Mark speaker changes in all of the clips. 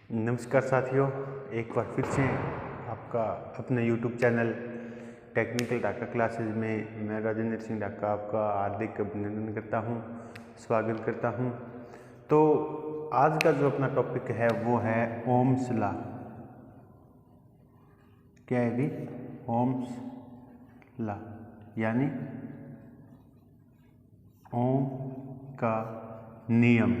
Speaker 1: नमस्कार साथियों, एक बार फिर से आपका अपने YouTube channel technical Dhaka classes में मैं राजेंद्र सिंह ढाका आपका हार्दिक अभिनंदन करता हूं, स्वागत करता हूं। तो आज का जो अपना टॉपिक है वो है ओम्स लॉ। क्या है भी? ओम्स लॉ यानी ओम का नियम।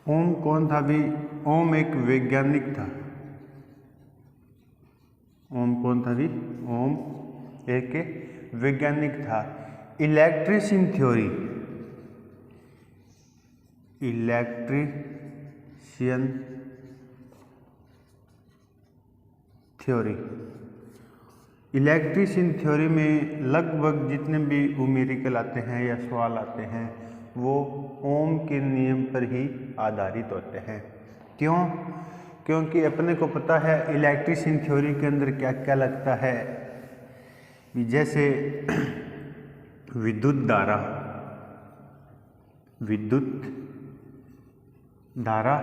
Speaker 1: ओम कौन था भी? ओम एक वैज्ञानिक था। ओम कौन था भी? ओम एक वैज्ञानिक था। इलेक्ट्रिशियन थ्योरी में लगभग जितने भी न्यूमेरिकल आते हैं या सवाल आते हैं वो ओम के नियम पर ही आधारित होते हैं। क्यों? क्योंकि अपने को पता है इलेक्ट्रिशियन थ्योरी के अंदर क्या क्या लगता है। जैसे विद्युत धारा,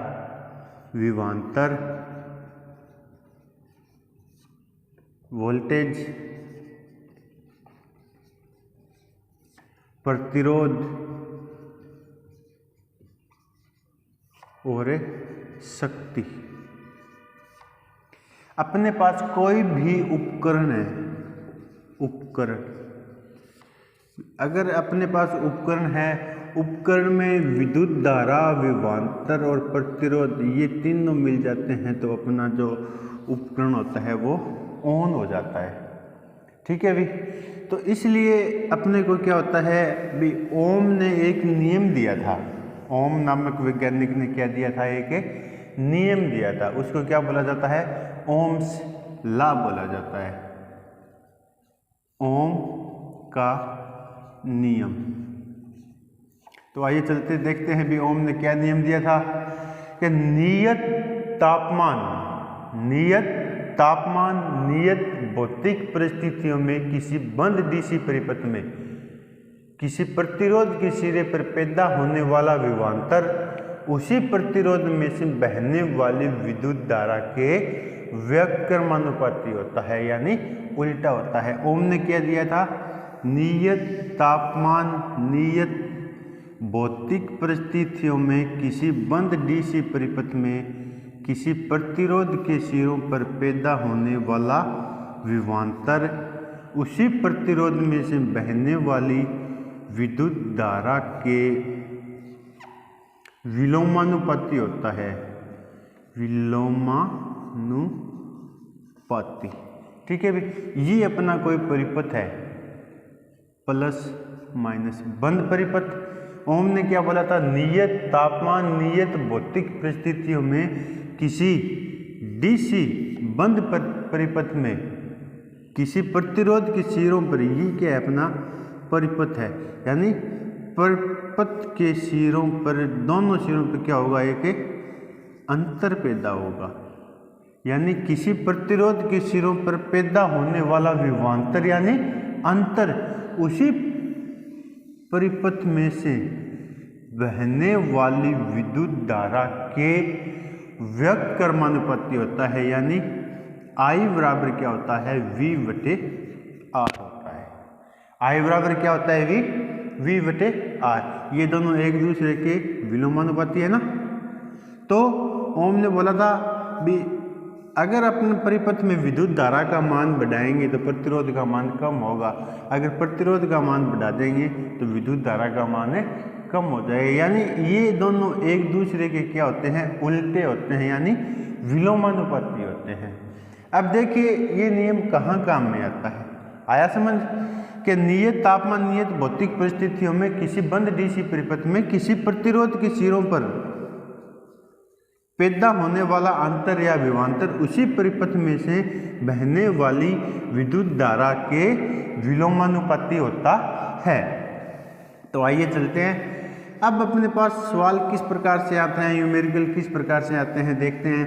Speaker 1: विभवांतर, वोल्टेज, प्रतिरोध और शक्ति। अपने पास कोई भी उपकरण है, अगर अपने पास उपकरण है, उपकरण में विद्युत धारा, विभवांतर और प्रतिरोध ये तीनों मिल जाते हैं तो अपना जो उपकरण होता है वो ऑन हो जाता है। ठीक है भी? तो इसलिए अपने को क्या होता है भी, ओम ने एक नियम दिया था। ओम नामक वैज्ञानिक ने क्या दिया था? एक नियम दिया था। उसको क्या बोला जाता है? ओम्स लॉ बोला जाता है। ओम का नियम। तो आइए चलते देखते हैं भी ओम ने क्या नियम दिया था कि नियत तापमान नियत भौतिक परिस्थितियों में किसी बंद डीसी परिपथ में किसी प्रतिरोध के सिरे पर पैदा होने वाला विभवांतर उसी प्रतिरोध में से बहने वाली विद्युत धारा के व्युत्क्रमानुपाती होता है, यानी उल्टा होता है। ओम ने क्या दिया था? नियत तापमान नियत भौतिक परिस्थितियों में किसी बंद डीसी परिपथ में किसी प्रतिरोध के सिरों पर पैदा होने वाला विभवांतर उसी प्रतिरोध में से बहने वाली विद्युत धारा के विलोमानुपाती होता है। विलोमानुपाती। ठीक है भाई? ये अपना कोई परिपथ है, प्लस माइनस बंद परिपथ। ओम ने क्या बोला था? नियत तापमान नियत भौतिक परिस्थितियों में किसी डीसी बंद परिपथ में किसी प्रतिरोध के सिरों पर, ये क्या है? अपना परिपथ है, यानी परिपथ के सिरों पर, दोनों सिरों पर क्या होगा? एक अंतर पैदा होगा, यानी किसी प्रतिरोध के सिरों पर पैदा होने वाला विभवांतर यानी अंतर उसी परिपथ में से बहने वाली विद्युत धारा के व्युत्क्रमानुपाती होता है, यानी I बराबर क्या होता है? V/R होता है। I बराबर क्या होता है? V/R। ये दोनों एक दूसरे के विलोमानुपाती है ना। तो ओम ने बोला था भी अगर अपने परिपथ में विद्युत धारा का मान बढ़ाएंगे तो प्रतिरोध का मान कम होगा, अगर प्रतिरोध का मान बढ़ा देंगे तो विद्युत धारा का मान कम हो जाएगा। यानी ये दोनों एक दूसरे के क्या होते हैं? उल्टे होते हैं, यानी विलोमानुपाती होते हैं। अब देखिए ये नियम कहाँ काम में आता है। आया समझ कि नियत तापमान नियत भौतिक परिस्थितियों में किसी बंद डीसी परिपथ में किसी प्रतिरोध के सिरों पर पैदा होने वाला अंतर या विभवांतर उसी परिपथ में से बहने वाली विद्युत धारा के विलोमानुपाती होता है। तो आइए चलते हैं। अब अपने पास सवाल किस प्रकार से आते हैं, न्यूमेरिकल किस प्रकार से आते हैं, देखते हैं।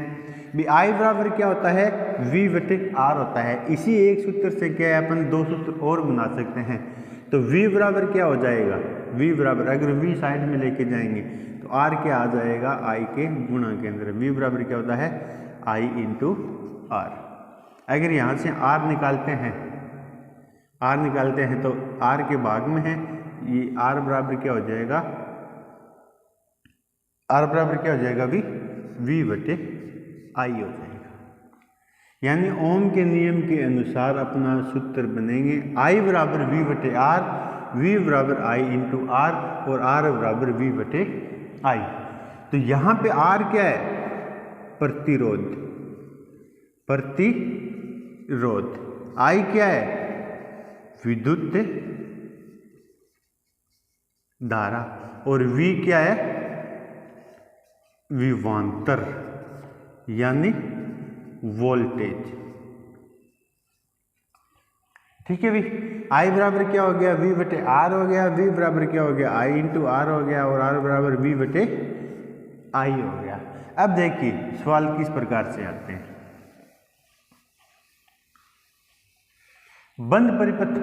Speaker 1: भी I बराबर क्या होता है? V/R होता है। इसी एक सूत्र से क्या है, अपन दो सूत्र और बना सकते हैं। तो V बराबर क्या हो जाएगा, V बराबर अगर V साइड में लेके जाएंगे तो R क्या आ जाएगा, I के गुणा के अंदर। V बराबर क्या होता है, I इंटू R। अगर यहाँ से R निकालते हैं तो R के भाग में है, ये R बराबर क्या हो जाएगा, R बराबर क्या हो जाएगा, V बटे I हो जाएगा। यानी ओम के नियम के अनुसार अपना सूत्र बनेंगे I बराबर V बटे R, V बराबर I इंटू R और R बराबर V बटे I। तो यहाँ पे R क्या है, प्रतिरोध, I क्या है, विद्युत धारा, और V क्या है, विभवांतर यानी वोल्टेज। ठीक है भी, I बराबर क्या हो गया, V बटे R हो गया, V बराबर क्या हो गया, I इंटू R हो गया, और R बराबर V बटे I हो गया। अब देखिए सवाल किस प्रकार से आते हैं। बंद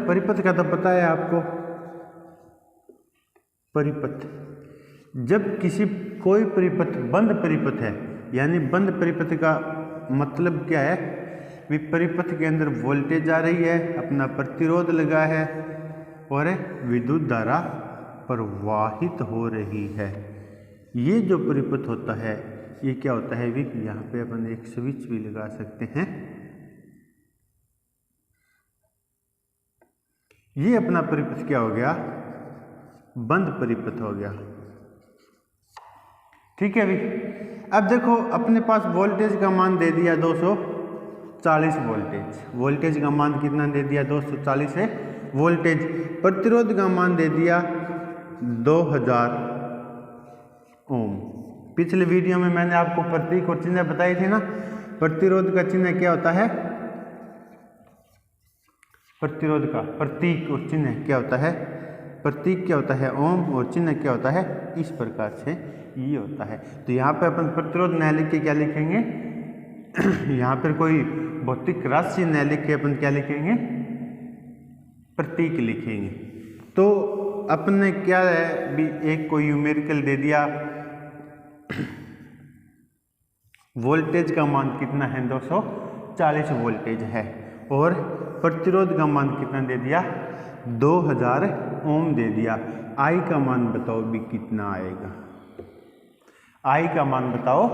Speaker 1: परिपथ का तो पता है आपको, परिपथ जब कोई परिपथ बंद परिपथ है, यानी बंद परिपथ का मतलब क्या है, परिपथ के अंदर वोल्टेज आ रही है, अपना प्रतिरोध लगा है और विद्युत धारा प्रवाहित हो रही है। ये जो परिपथ होता है ये क्या होता है, यहाँ पे अपन एक स्विच भी लगा सकते हैं। ये अपना परिपथ क्या हो गया, बंद परिपथ हो गया। ठीक है अब देखो अपने पास वोल्टेज का मान दे दिया 240 वोल्टेज का मान कितना दे दिया, 240 है वोल्टेज। प्रतिरोध का मान दे दिया 2000 ओम। पिछले वीडियो में मैंने आपको प्रतीक और चिन्ह बताई थी ना। प्रतिरोध का चिन्ह क्या होता है, प्रतिरोध का प्रतीक और चिन्ह क्या होता है, प्रतीक क्या होता है ओम और चिन्ह क्या होता है, इस प्रकार से ये होता है। तो यहाँ पे अपन प्रतिरोध न लिख के क्या लिखेंगे यहाँ पर कोई भौतिक राशि न लिख के अपन क्या लिखेंगे, प्रतीक लिखेंगे। तो अपन ने क्या है भी एक कोई न्यूमेरिकल दे दिया, वोल्टेज का मान कितना है 240 वोल्टेज है, और प्रतिरोध का मान कितना दे दिया 2000 ओम दे दिया। आई का मान बताओ भी कितना आएगा, आई का मान बताओ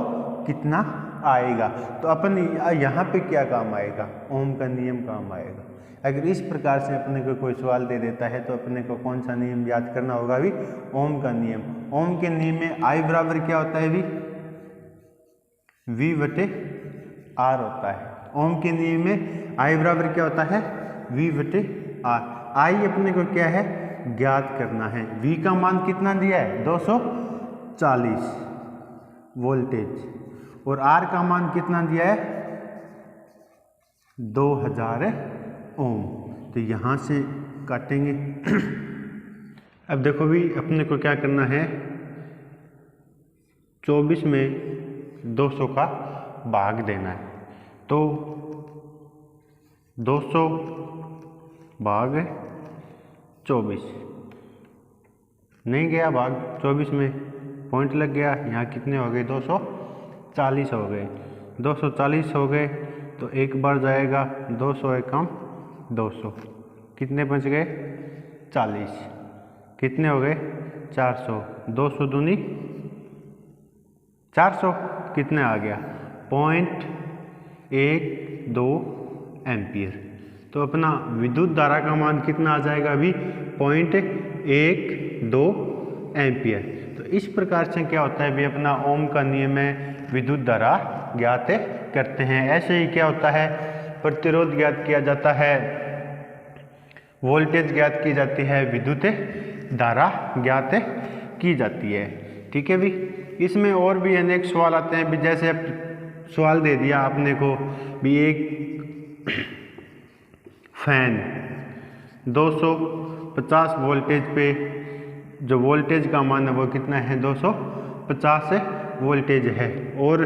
Speaker 1: कितना आएगा। तो अपन यहाँ पे क्या काम आएगा, ओम का नियम काम आएगा। अगर इस प्रकार से अपने को कोई सवाल दे देता है तो अपने को कौन सा नियम याद करना होगा भी, ओम का नियम। ओम के नियम में आई बराबर क्या होता है भी, V बटे R होता है। ओम के नियम में आई बराबर क्या होता है, V बटे R। आई अपने को क्या है ज्ञात करना है। V का मान कितना दिया है 240 वोल्टेज, और R का मान कितना दिया है 2000 ओम। तो यहाँ से काटेंगे अब देखो भी अपने को क्या करना है, 24 में 200 का भाग देना है। तो 200 भाग 24 नहीं गया, भाग 24 में पॉइंट लग गया। यहाँ कितने हो गए 240 हो गए, 240 हो गए तो एक बार जाएगा 200 है कम 200, कितने बच गए 40, कितने हो गए 400, 200 दूनी 400, कितने आ गया 0.12 एम्पियर। तो अपना विद्युत धारा का मान कितना आ जाएगा अभी 0.12 एम्पियर। तो इस प्रकार से क्या होता है भी अपना ओम का नियम है, विद्युत धारा ज्ञात करते हैं। ऐसे ही क्या होता है प्रतिरोध ज्ञात किया जाता है, वोल्टेज ज्ञात की जाती है, विद्युत धारा ज्ञात की जाती है। ठीक है भी, इसमें और भी अनेक सवाल आते हैं भी, जैसे सवाल दे दिया आपने को भी एक फैन 250 वोल्टेज पे जो वोल्टेज का मान है वो कितना है 250 वोल्टेज है, और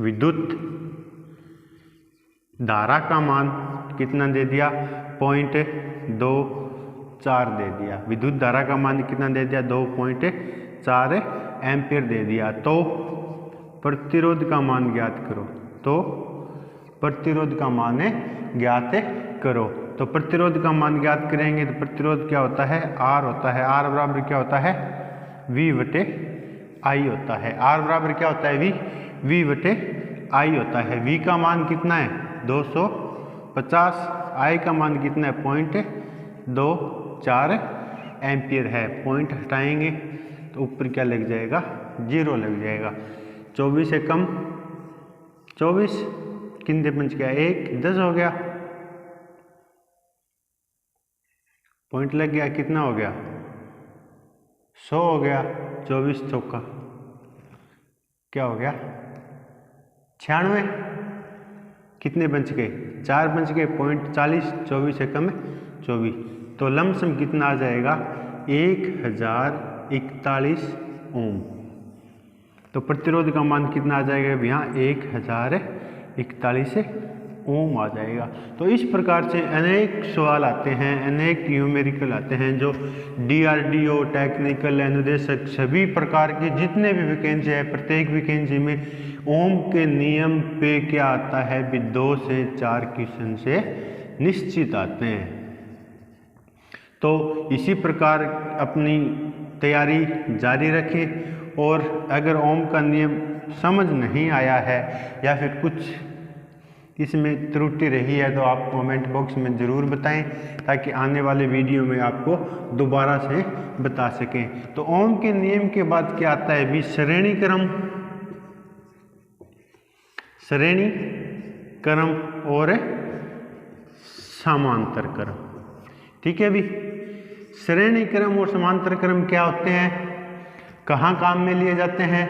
Speaker 1: विद्युत धारा का मान कितना दे दिया 0.2 4 दे दिया। विद्युत धारा का मान कितना दे दिया? 2.4 एम्पियर दे दिया। तो प्रतिरोध का मान ज्ञात करो। तो प्रतिरोध का मान ज्ञात करो। तो प्रतिरोध का मान ज्ञात करेंगे तो प्रतिरोध क्या होता है? R होता है। R बराबर क्या होता है? V/I होता है। R बराबर क्या होता है? V/I होता है। V का मान कितना है? 250। I का मान कितना है? 0.24 एम्पियर है। पॉइंट हटाएंगे तो ऊपर क्या लग जाएगा? 0 लग जाएगा। 24 से कम 24 कितने पंच गया? 1 10 हो गया। पॉइंट लग गया, कितना हो गया? 100 हो गया। 24 चौका क्या हो गया? 96। कितने बच गए? 4 बच गए। 0.40 24 से कम 24। तो लमसम कितना आ जाएगा? 1041 ओम। तो प्रतिरोध का मान कितना आ जाएगा? यहाँ 1041 ओम आ जाएगा। तो इस प्रकार से अनेक सवाल आते हैं, अनेक न्यूमेरिकल आते हैं जो DRDO टेक्निकल अनुदेशक सभी प्रकार के जितने भी वैकेंसी है, प्रत्येक वैकेंसी में ओम के नियम पे क्या आता है? भी 2 से 4 क्वेश्चन से निश्चित आते हैं। तो इसी प्रकार अपनी तैयारी जारी रखें। और अगर ओम का नियम समझ नहीं आया है या फिर कुछ इसमें त्रुटि रही है तो आप कमेंट बॉक्स में ज़रूर बताएं, ताकि आने वाले वीडियो में आपको दोबारा से बता सकें। तो ओम के नियम के बाद क्या आता है? भी श्रेणी क्रम और समांतर क्रम। ठीक है भी। श्रेणी क्रम और समांतर क्रम क्या होते हैं? कहाँ काम में लिए जाते हैं?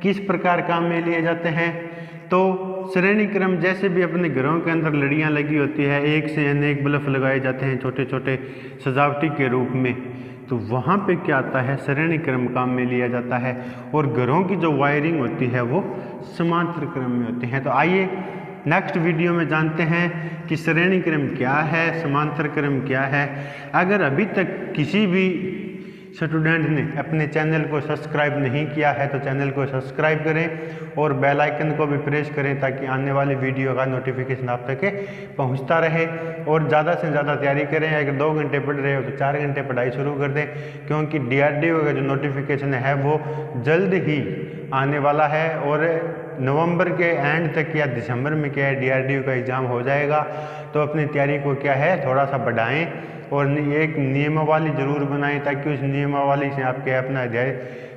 Speaker 1: किस प्रकार काम में लिए जाते हैं? तो श्रेणी क्रम जैसे भी अपने घरों के अंदर लड़ियाँ लगी होती है, एक से अनेक बल्ब लगाए जाते हैं छोटे छोटे सजावटी के रूप में, तो वहाँ पे क्या आता है? श्रेणी क्रम काम में लिया जाता है। और घरों की जो वायरिंग होती है वो समांतर क्रम में होती है। तो आइए नेक्स्ट वीडियो में जानते हैं कि श्रेणी क्रम क्या है, समांतर क्रम क्या है। अगर अभी तक किसी भी स्टूडेंट ने अपने चैनल को सब्सक्राइब नहीं किया है तो चैनल को सब्सक्राइब करें और बेल आइकन को भी प्रेस करें, ताकि आने वाली वीडियो का नोटिफिकेशन आप तक पहुंचता रहे। और ज़्यादा से ज़्यादा तैयारी करें। अगर 2 घंटे पढ़ रहे हो तो 4 घंटे पढ़ाई शुरू कर दें, क्योंकि DRDO का जो नोटिफिकेशन है वो जल्द ही आने वाला है। और नवंबर के एंड तक या दिसंबर में क्या है DRDO का एग्ज़ाम हो जाएगा। तो अपनी तैयारी को क्या है थोड़ा सा बढ़ाएं और एक नियमावली जरूर बनाएं, ताकि उस नियमावली से आप क्या अपना अध्याय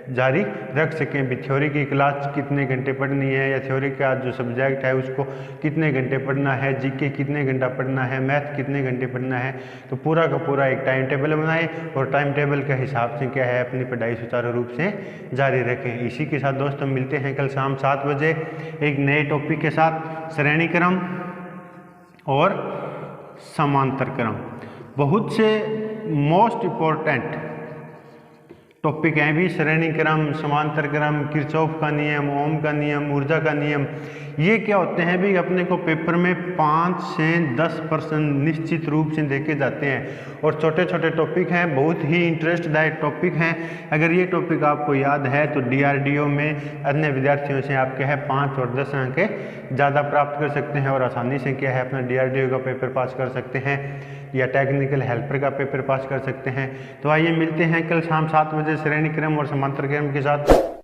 Speaker 1: जारी रख सकें। भी थ्योरी की क्लास कितने घंटे पढ़नी है, या थ्योरी का जो सब्जेक्ट है उसको कितने घंटे पढ़ना है, GK कितने घंटा पढ़ना है, मैथ कितने घंटे पढ़ना है। तो पूरा का पूरा एक टाइम टेबल बनाएं और टाइम टेबल के हिसाब से क्या है अपनी पढ़ाई सुचारू रूप से जारी रखें। इसी के साथ दोस्तों मिलते हैं कल शाम 7 बजे एक नए टॉपिक के साथ, श्रेणी क्रम और समांतर क्रम। बहुत से मोस्ट इम्पोर्टेंट टॉपिक हैं भी, श्रेणी क्रम, समांतर क्रम, किरचॉफ का नियम, ओम का नियम, ऊर्जा का नियम। ये क्या होते हैं भी अपने को पेपर में 5 से 10% निश्चित रूप से देखे जाते हैं। और छोटे छोटे टॉपिक हैं, बहुत ही इंटरेस्टदायक टॉपिक हैं। अगर ये टॉपिक आपको याद है तो DRDO में अन्य विद्यार्थियों से आप क्या है 5 और 10 अंक ज़्यादा प्राप्त कर सकते हैं और आसानी से क्या है अपना DRDO का पेपर पास कर सकते हैं या टेक्निकल हेल्पर का पेपर पास कर सकते हैं। तो आइए मिलते हैं कल शाम 7 बजे श्रेणी क्रम और समांतर क्रम के साथ।